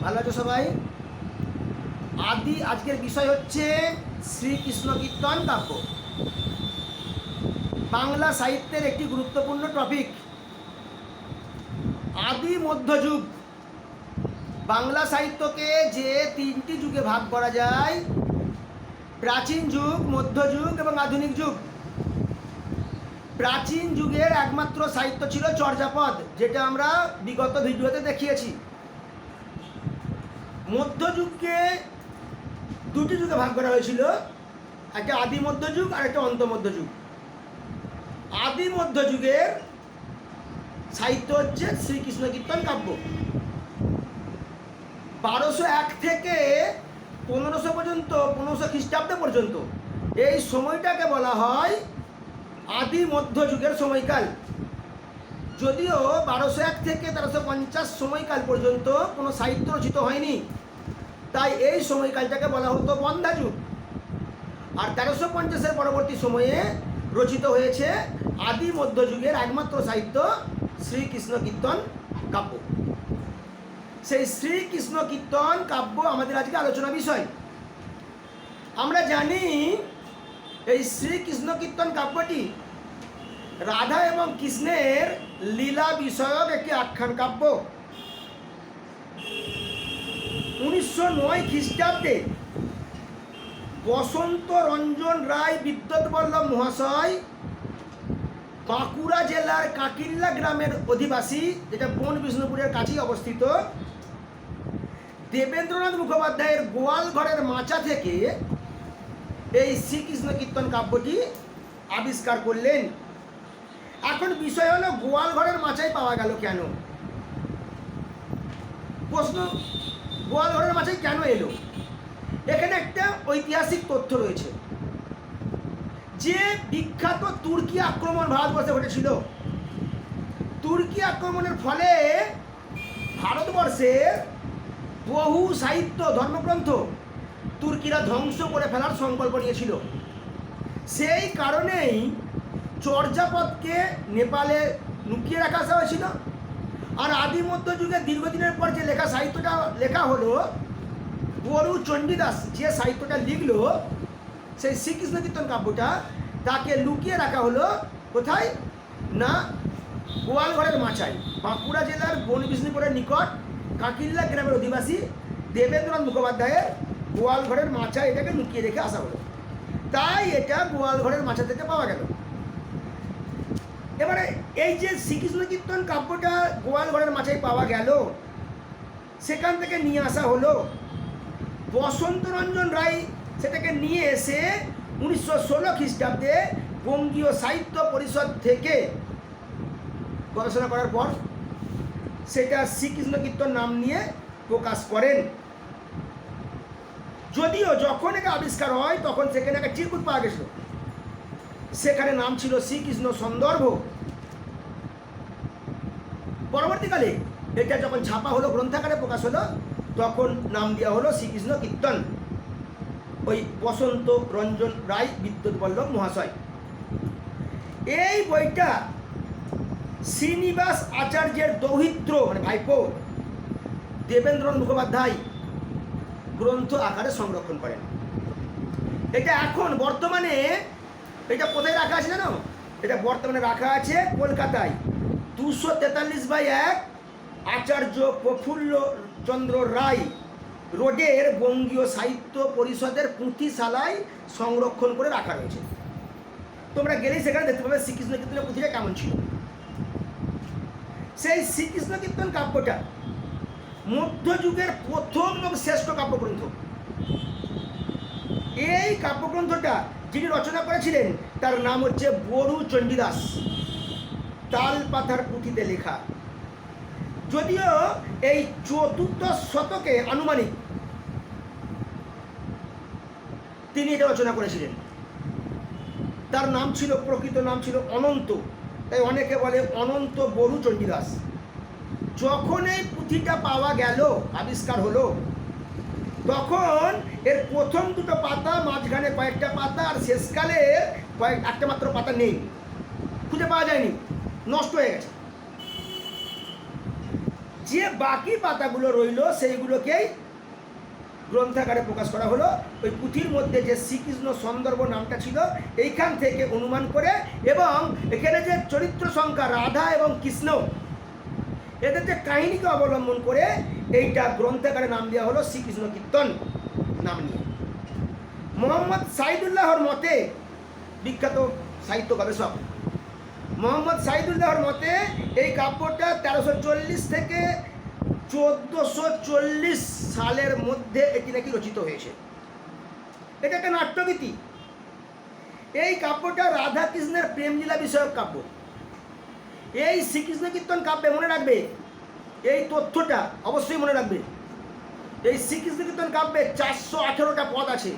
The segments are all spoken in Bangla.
ভালো আছো সবাই? আজকের বিষয় হচ্ছে শ্রীকৃষ্ণ কীর্তন কাব্য। বাংলা সাহিত্যের একটি গুরুত্বপূর্ণ টপিক। আদি মধ্যযুগ। বাংলা সাহিত্যকে যে তিনটি যুগে ভাগ করা যায়, প্রাচীন যুগ, মধ্যযুগ এবং আধুনিক যুগ। প্রাচীন যুগের একমাত্র সাহিত্য ছিল চর্যাপদ, যেটা আমরা বিগত ভিডিওতে দেখিয়েছি। মধ্যযুগকে দুটি যুগে ভাগ করা হয়েছিল, একটা আদি মধ্যযুগ আর একটা অন্ত মধ্যযুগ। আদি মধ্যযুগের সাহিত্য হচ্ছে শ্রীকৃষ্ণ কীর্তন কাব্য। 1201 থেকে 1500 পর্যন্ত, 1500 খ্রিস্টাব্দ পর্যন্ত এই সময়টাকে বলা হয় আদি মধ্যযুগের সময়কাল। যদিও 1201 থেকে 1350 সময়কাল পর্যন্ত কোনো সাহিত্য রচিত হয়নি, তাই এই সময়কালটাকে বলা হতো বন্ধা যুগ। আর 1350-এর পরবর্তী সময়ে রচিত হয়েছে আদি মধ্যযুগের একমাত্র সাহিত্য শ্রীকৃষ্ণ কীর্তন কাব্য। সেই শ্রীকৃষ্ণ কীর্তন কাব্য আমাদের আজকে আলোচনা বিষয়। আমরা জানি এই শ্রীকৃষ্ণ কীর্তন কাব্যটি রাধা এবং কৃষ্ণের লীলা বিষয়ক একটি আখ্যান কাব্য। 1909 খ্রিস্টাব্দে বসন্ত রঞ্জন রায় বিদ্যুৎ বল্লভ মহাশয় বাঁকুড়া জেলার কাকিল্লা গ্রামের অধিবাসী, যেটা বন বিষ্ণুপুরের কাছেই অবস্থিত, দেবেন্দ্রনাথ মুখোপাধ্যায়ের গোয়ালঘরের মাচা থেকে এই শ্রীকৃষ্ণ কীর্তন কাব্যটি আবিষ্কার করলেন। এখন বিষয় হলো, গোয়ালঘরের মাচায় পাওয়া গেল কেন? প্রশ্ন, গোয়ালঘরের মাচায় কেন এলো? এখানে একটা ঐতিহাসিক তথ্য রয়েছে। যে বিখ্যাত তুর্কি আক্রমণ ভারতবর্ষে ঘটেছিল, তুর্কি আক্রমণের ফলে ভারতবর্ষের বহু সাহিত্য, ধর্মগ্রন্থ তুর্কিরা ধ্বংস করে ফেলার সংকল্প নিয়েছিল। সেই কারণেই চর্যাপদকে নেপালে লুকিয়ে রাখা হয়েছিল। আর আদি মধ্যযুগে দীর্ঘদিনের পর যে সাহিত্যটা লেখা হলো, বড়ু চণ্ডীদাস যে সাহিত্যটা লিখল, সেই শ্রীকৃষ্ণ কীর্তন কাব্যটা, তাকে লুকিয়ে রাখা হলো কোথায়? না, গোয়ালঘরের মাচায়। বাঁকুড়া জেলার বন বিষ্ণুপুরের নিকট কাকিল্লা গ্রামের অধিবাসী দেবেন্দ্রনাথ মুখোপাধ্যায়ের গোয়ালঘরের মাচায় এটাকে লুকিয়ে রেখে আসা হলো। তাই এটা গোয়ালঘরের মাচা থেকে পাওয়া গেল। এবারে এই যে শ্রীকৃষ্ণ কীর্তন কাব্যটা গোয়ালঘরের মাচায় পাওয়া গেল, সেখান থেকে নিয়ে আসা হলো। বসন্ত রঞ্জন রায় সেটাকে নিয়ে এসে 1916 খ্রিস্টাব্দে বঙ্গীয় সাহিত্য পরিষদ থেকে গবেষণা করার পর সেটা শ্রীকৃষ্ণ কীর্তন নাম নিয়ে প্রকাশ করেন। যদিও যখন এটা আবিষ্কার হয় তখন সেখানে একটা চিরকুট পাওয়া গেছিল, সেখানে নাম ছিল শ্রীকৃষ্ণ সন্দর্ভ। পরবর্তীকালে এটা যখন ছাপা হলো, গ্রন্থাকারে প্রকাশ হলো, তখন নাম দেওয়া হলো শ্রীকৃষ্ণ কীর্তন, ওই বসন্ত রঞ্জন রায় বিদ্যুৎ বল্লভ মহাশয়। এই বইটা শ্রীনিবাস আচার্যের দৌহিত্র, মানে ভাইপো দেবেন্দ্রনাথ মুখোপাধ্যায় গ্রন্থ আকারে সংরক্ষণ করেন। এটা এখন বর্তমানে এটা কোথায় রাখা আছে জানো? এটা বর্তমানে রাখা আছে কলকাতায় 243/1 আচার্য প্রফুল্ল চন্দ্র রায় রোডের বঙ্গীয় সাহিত্য পরিষদের পুঁথিশালায় সংরক্ষণ করে রাখা রয়েছে। তোমরা গেলেই সেখানে দেখতে পাবে শ্রীকৃষ্ণ কীর্তনের পুঁথিটা কেমন ছিল। সেই শ্রীকৃষ্ণ কীর্তন কাব্যটা মধ্যযুগের প্রথম এবং শ্রেষ্ঠ কাব্যগ্রন্থ। এই কাব্যগ্রন্থটা যিনি রচনা করেছিলেন তার নাম হচ্ছে বড়ু চণ্ডীদাস, তাল পাথার পুঁথিতে লেখা। যদিও এই 4th শতকে আনুমানিক তিনি এটা রচনা করেছিলেন। তার নাম ছিল, প্রকৃত নাম ছিল অনন্ত, তাই অনেকে বলে অনন্ত বড়ু চণ্ডীদাস। যখন এই পুঁথিটা পাওয়া গেল, আবিষ্কার হলো, তখন এর প্রথম দুটো পাতা, মাঝখানে কয়েকটা পাতা, আর শেষকালে একটা মাত্র পাতা নেই, খুঁজে পাওয়া যায়নি, নষ্ট হয়ে গেছে। যে বাকি পাতাগুলো রইল সেইগুলোকেই গ্রন্থাকারে প্রকাশ করা হলো। ওই পুঁথির মধ্যে যে শ্রীকৃষ্ণ সন্দর্ভ নামটা ছিল এইখান থেকে অনুমান করে, এবং এখানে যে চরিত্র সংখ্যা রাধা এবং কৃষ্ণ, এদের যে কাহিনীকে অবলম্বন করে এইটা গ্রন্থাকারে নাম দেওয়া হলো শ্রীকৃষ্ণ কীর্তন নাম নিয়ে। মোহাম্মদ সাইদুল্লাহর মতে, বিখ্যাত সাহিত্য গবেষক মোহাম্মদ সাইদুল্লাহর মতে এই কাব্যটা 1340 থেকে 1440 সালের মধ্যে এটি নাকি রচিত হয়েছে। এটা একটা নাট্যগীতি। এই কাব্যটা রাধা কৃষ্ণের প্রেমলীলা বিষয়ক কাব্য। এই শ্রীকৃষ্ণ কীর্তন কাব্যে মনে রাখবে, এই তথ্যটা অবশ্যই মনে রাখবে, এই শ্রীকৃষ্ণ কীর্তন কাব্যে 418টা পদ আছে।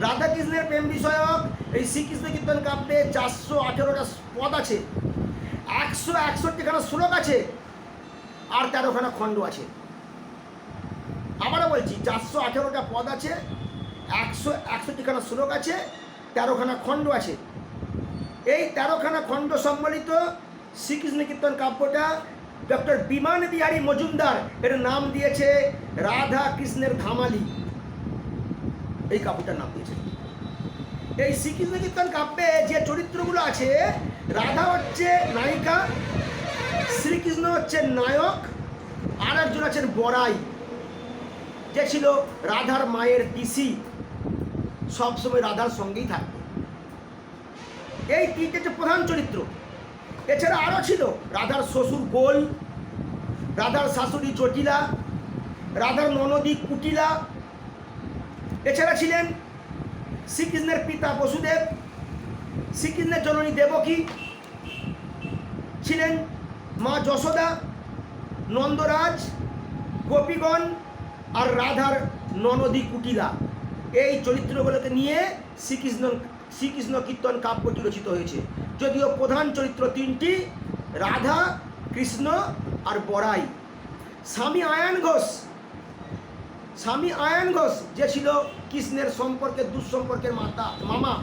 রাধা কৃষ্ণের প্রেম বিষয়ক এই শ্রীকৃষ্ণ কীর্তন কাব্যে 418টা পদ আছে, 161খানা শ্লোক আছে, আর 13খানা খণ্ড আছে। আবারও বলছি, 418টা পদ আছে, 161খানা শ্লোক আছে, 13খানা খণ্ড আছে। এই 13খানা খণ্ড সম্বলিত শ্রীকৃষ্ণ কীর্তন কাব্যটা ডক্টর বিমান বিহারী মজুমদার এর নাম দিয়েছে রাধা কৃষ্ণের ধামালি। এই কাব্যটার নাম দিয়েছে। এই শ্রীকৃষ্ণ কীর্তন কাব্যে যে চরিত্রগুলো আছে, রাধা হচ্ছে নায়িকা, শ্রীকৃষ্ণ হচ্ছে নায়ক, আর একজন আছেন বড়াই, যে ছিল রাধার মায়ের পিসি, সবসময় রাধার সঙ্গেই থাকবে। এই তিনটে হচ্ছে প্রধান চরিত্র। এছাড়া আরও ছিল রাধার শ্বশুর গোল, রাধার শাশুড়ি জটিলা, রাধার ননদী কুটিলা। এছাড়া ছিলেন শ্রীকৃষ্ণের পিতা বসুদেব, শ্রীকৃষ্ণের জননী দেবকী, ছিলেন মা যশোদা, নন্দরাজ, গোপীগণ, আর রাধার ননদী কুটিলা। এই চরিত্রগুলোকে নিয়ে শ্রীকৃষ্ণ কীর্তন কাব্যটি রচিত হয়েছে। যদিও প্রধান চরিত্র তিনটি, রাধা, কৃষ্ণ আর বড়াই। স্বামী আয়ান ঘোষ যে ছিল কৃষ্ণের সম্পর্কে দুঃসম্পর্কের মামা,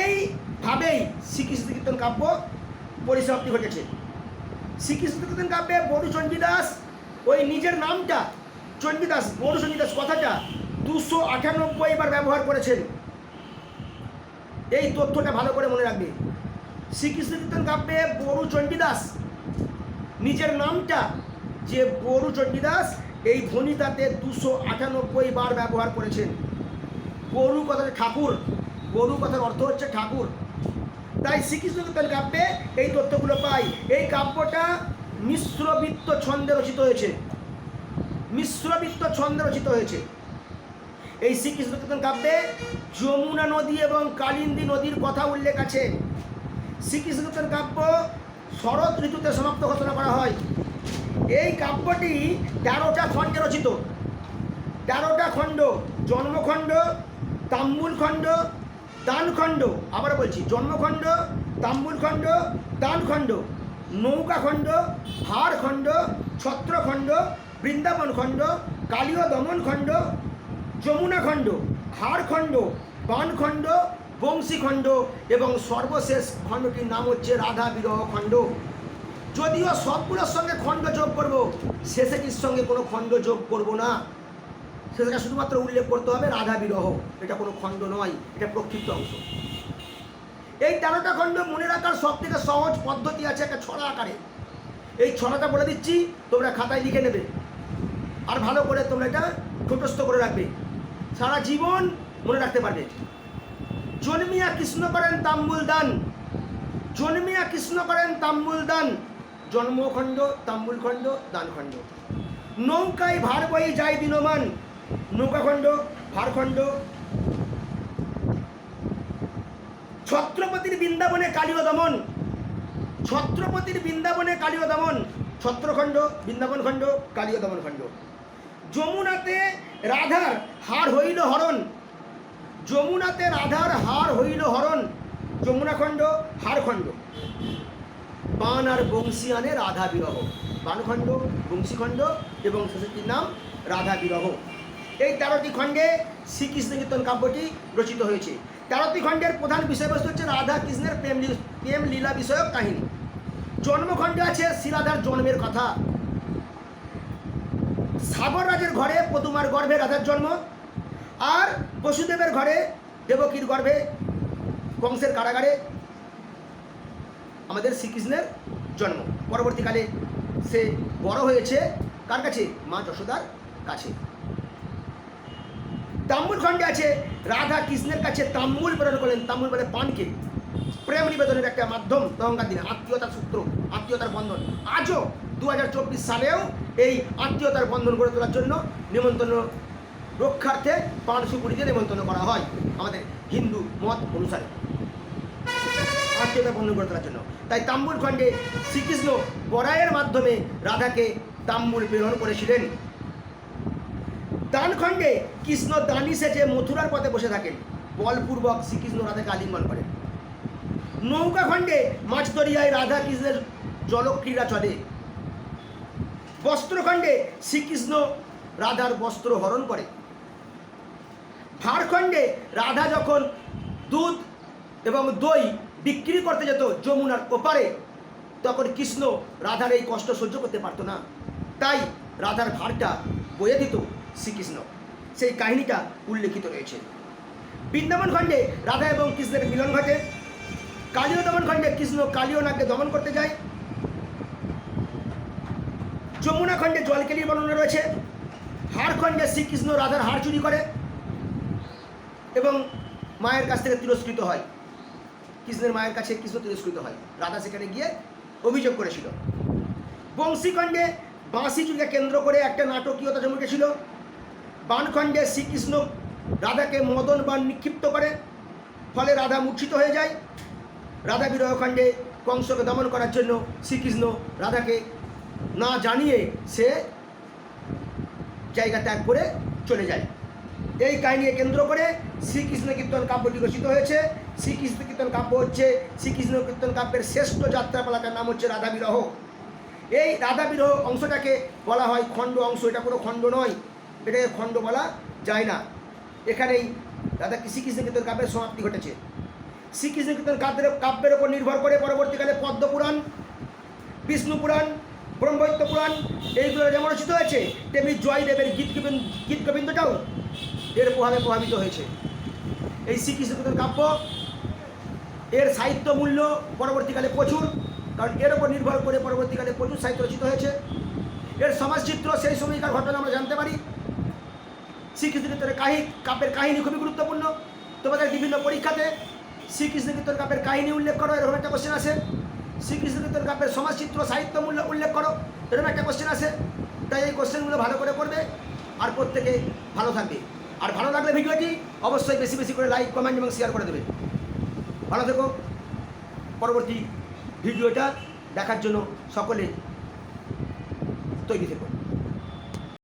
এইভাবেই শ্রীকৃষ্ণ কীর্তন কাব্য পরিসমাপ্তি ঘটেছে। শ্রীকৃষ্ণ কীর্তন কাব্যে বড়ু চণ্ডীদাস ওই নিজের নামটা চণ্ডীদাস, বড়ু চণ্ডীদাস কথাটা 298 বার ব্যবহার করেছেন। এই তথ্যটা ভালো করে মনে রাখবে। শ্রীকৃষ্ণ কীর্তন কাব্যে বড়ু চণ্ডীদাস নিজের নামটা যে বড়ু চণ্ডীদাস, এই ধ্বনিতাতে 298 বার ব্যবহার করেছেন। বড়ু কথাটা ঠাকুর, বড়ু কথার অর্থ হচ্ছে ঠাকুর। তাই শ্রীকৃষ্ণ কীর্তন কাব্যে এই তথ্যগুলো পাই। এই কাব্যটা মিশ্রবৃত্ত ছন্দে রচিত হয়েছে, মিশ্রবৃত্ত ছন্দে রচিত হয়েছে। এই শ্রীকৃষ্ণ কীর্তন কাব্যে যমুনা নদী এবং কালিন্দী নদীর কথা উল্লেখ আছে। শ্রীকৃষ্ণ কীর্তন কাব্য শরৎ ঋতুতে সমাপ্ত ঘোষণা করা হয়। এই কাব্যটি 13টা খণ্ডে রচিত। 13টা খণ্ড: জন্মখণ্ড, তাম্বুলখণ্ড, দানখণ্ড। আবার বলছি, জন্মখণ্ড, তাম্বুলখণ্ড, দানখণ্ড, নৌকাখণ্ড, হাড়খণ্ড, ছত্রখণ্ড, বৃন্দাবনখণ্ড, কালীয় দমনখণ্ড, যমুনাখণ্ড, হাড়খণ্ড, বানখণ্ড, বংশীখণ্ড, এবং সর্বশেষ খণ্ডটির নাম হচ্ছে রাধা বিরহ খণ্ড। যদিও সবগুলোর সঙ্গে খণ্ড যোগ করব, শেষেটির সঙ্গে কোনো খণ্ড যোগ করব না। সেটা শুধুমাত্র উল্লেখ করতে হবে রাধা বিরহ। এটা কোনো খণ্ড নয়, এটা প্রক্ষিপ্ত অংশ। এই 13টা খণ্ড মনে রাখার সব থেকে সহজ পদ্ধতি আছে একটা ছড়া আকারে। এই ছড়াটা বলে দিচ্ছি, তোমরা খাতায় লিখে নেবে, আর ভালো করে তোমরা এটা ঠোঁটস্থ করে রাখবে, সারা জীবন মনে রাখতে পারবে। জন্মিয়া কৃষ্ণ করেন তাম্বুল দান, জন্মিয়া কৃষ্ণ করেন তাম্বুল দান, জন্মখণ্ড, তাম্বুলখণ্ড, দানখণ্ড। নৌকায় ভার বই যায় দিনমান, নৌকাখণ্ড, ভারখণ্ড। ছত্রপতির বৃন্দাবনে কালীয় দমন, ছত্রপতির বৃন্দাবনে কালীয় দমন, ছত্রখণ্ড, বৃন্দাবনখণ্ড, কালীয় দমনখণ্ড। যমুনাতে রাধার হার হইল হরণ, যমুনাতে রাধার হার হইল হরণ, যমুনাখণ্ড, হারখণ্ড। বান আর বংশী আনে রাধা বিরহ, বানখণ্ড, বংশীখণ্ড, এবং শেষটির নাম রাধা বিরহ। এই 13টি খণ্ডে শ্রীকৃষ্ণ কীর্তন কাব্যটি রচিত হয়েছে। 13টি খণ্ডের প্রধান বিষয়বস্তু হচ্ছে রাধা কৃষ্ণের প্রেম লীলা বিষয়ক কাহিনী। জন্মখণ্ডে আছে শ্রীরাধার জন্মের কথা। সাগর রাজের ঘরে পদুমার গর্ভে রাধার জন্ম, আর বসুদেবের ঘরে দেবকীর গর্ভে কংসের কারাগারে আমাদের শ্রীকৃষ্ণের জন্ম। পরবর্তীকালে সে বড় হয়েছে কার কাছে? মা যশোদার কাছে। তাম্বুল খণ্ডে আছে রাধা কৃষ্ণের কাছে তাম্বুল প্রেরণ করলেন। তাম্বুল বলে পানকে, প্রেম নিবেদনের একটা মাধ্যম তখনকার দিনে, আত্মীয়তার সূত্র, আত্মীয়তার বন্ধন। আজও 2024 সালেও এই আত্মীয়তার বন্ধন গড়ে তোলার জন্য নিমন্ত্রণ রক্ষার্থে পান সুপুরিতে নিমন্ত্রণ করা হয় আমাদের হিন্দু মত অনুসারে, আত্মীয়তার বন্ধন গড়ে তোলার জন্য। তাই তাম্বুল খণ্ডে শ্রীকৃষ্ণ বরায়ের মাধ্যমে রাধাকে তাম্বুল প্রেরণ করেছিলেন। দান খণ্ডে কৃষ্ণ দানি সেজে মথুরার পথে বসে থাকেন, বলপূর্বক শ্রীকৃষ্ণ রাধাকে আলিঙ্গন করেন। নৌকা খণ্ডে মাছ দরিয়ায় রাধা কৃষ্ণের জলক্রীড়া চলে। বস্ত্রখণ্ডে শ্রীকৃষ্ণ রাধার বস্ত্র হরণ করে। ভাড়খণ্ডে রাধা যখন দুধ এবং দই বিক্রি করতে যেত যমুনার ওপারে, তখন কৃষ্ণ রাধার এই কষ্ট সহ্য করতে পারত না, তাই রাধার ভাড়টা বয়ে দিত শ্রীকৃষ্ণ। সেই কাহিনীটা উল্লেখিত রয়েছে। বৃন্দাবন খণ্ডে রাধা এবং কৃষ্ণের মিলন ঘটে। কালীয় দমন খণ্ডে কৃষ্ণ কালীয় নাগকে দমন করতে যায়। যমুনা খণ্ডে জলকেলির বর্ণনা রয়েছে। হাড় খণ্ডে শ্রীকৃষ্ণ রাধার হাড় চুরি করে এবং মায়ের কাছ থেকে তিরস্কৃত হয়। কৃষ্ণের মায়ের কাছে কৃষ্ণ তিরস্কৃত হয়, রাধা সেখানে গিয়ে অভিযোগ করেছিল। বংশীখণ্ডে বাঁশি চুরিকে কেন্দ্র করে একটা নাটকীয়তা জন্ম উঠেছিল। বানখণ্ডে শ্রীকৃষ্ণ রাধাকে মদন বান নিক্ষিপ্ত করে, ফলে রাধা মূর্ছিত হয়ে যায়। রাধা বিরহ খণ্ডে কংসকে দমন করার জন্য শ্রীকৃষ্ণ রাধাকে না জানিয়ে সে জায়গা ত্যাগ করে চলে যায়। এই কাহিনীকে কেন্দ্র করে শ্রীকৃষ্ণ কীর্তন কাব্যটি রচিত হয়েছে। শ্রীকৃষ্ণ কীর্তন কাব্য হচ্ছে শ্রীকৃষ্ণ কীর্তন কাব্যের শ্রেষ্ঠ যাত্রাপালাটার নাম হচ্ছে রাধা বিরহ। এই রাধা বিরহ অংশটাকে বলা হয় খণ্ড অংশ। এটা কোনো খণ্ড নয়, এটাকে খণ্ড বলা যায় না। এখানেই রাধা শ্রীকৃষ্ণ কীর্তন কাব্যের সমাপ্তি ঘটেছে। শ্রীকৃষ্ণ কীর্তন কাব্যের ওপর নির্ভর করে পরবর্তীকালে পদ্মপুরাণ, বিষ্ণু পুরাণ, ব্রহ্মৈত্য পুরাণ এইগুলো যেমন রচিত হয়েছে, তেমনি জয়দেবের গীত গোবিন্দটাও এর প্রভাবে প্রভাবিত হয়েছে। এই শ্রীকৃষ্ণ কীর্তন কাব্য এর সাহিত্য মূল্য পরবর্তীকালে প্রচুর, কারণ এর ওপর নির্ভর করে পরবর্তীকালে প্রচুর সাহিত্য রচিত হয়েছে। এর সমাজচিত্র সেই সময়কার ঘটনা আমরা জানতে পারি। শ্রীকৃষ্ণ কীর্তনের কাব্যের কাহিনী খুবই গুরুত্বপূর্ণ। তোমাদের বিভিন্ন পরীক্ষাতে শ্রীকৃষ্ণ কীর্তন কাব্যের কাহিনী উল্লেখ করো, এরকম একটা কোশ্চেন আসে। শ্রীকৃষ্ণ কীর্তন কাব্যের সমাজচিত্র সাহিত্য মূল্য উল্লেখ করো, এরকম একটা কোশ্চেন আসে। তাই এই কোশ্চেনগুলো ভালো করে পড়বে আর প্রত্যেকে ভালো থাকবে। আর ভালো লাগলে ভিডিওটি অবশ্যই বেশি বেশি করে লাইক, কমেন্ট এবং শেয়ার করে দেবে। ভালো থেকো। পরবর্তী ভিডিওটা দেখার জন্য সকলে তৈরি থেকো।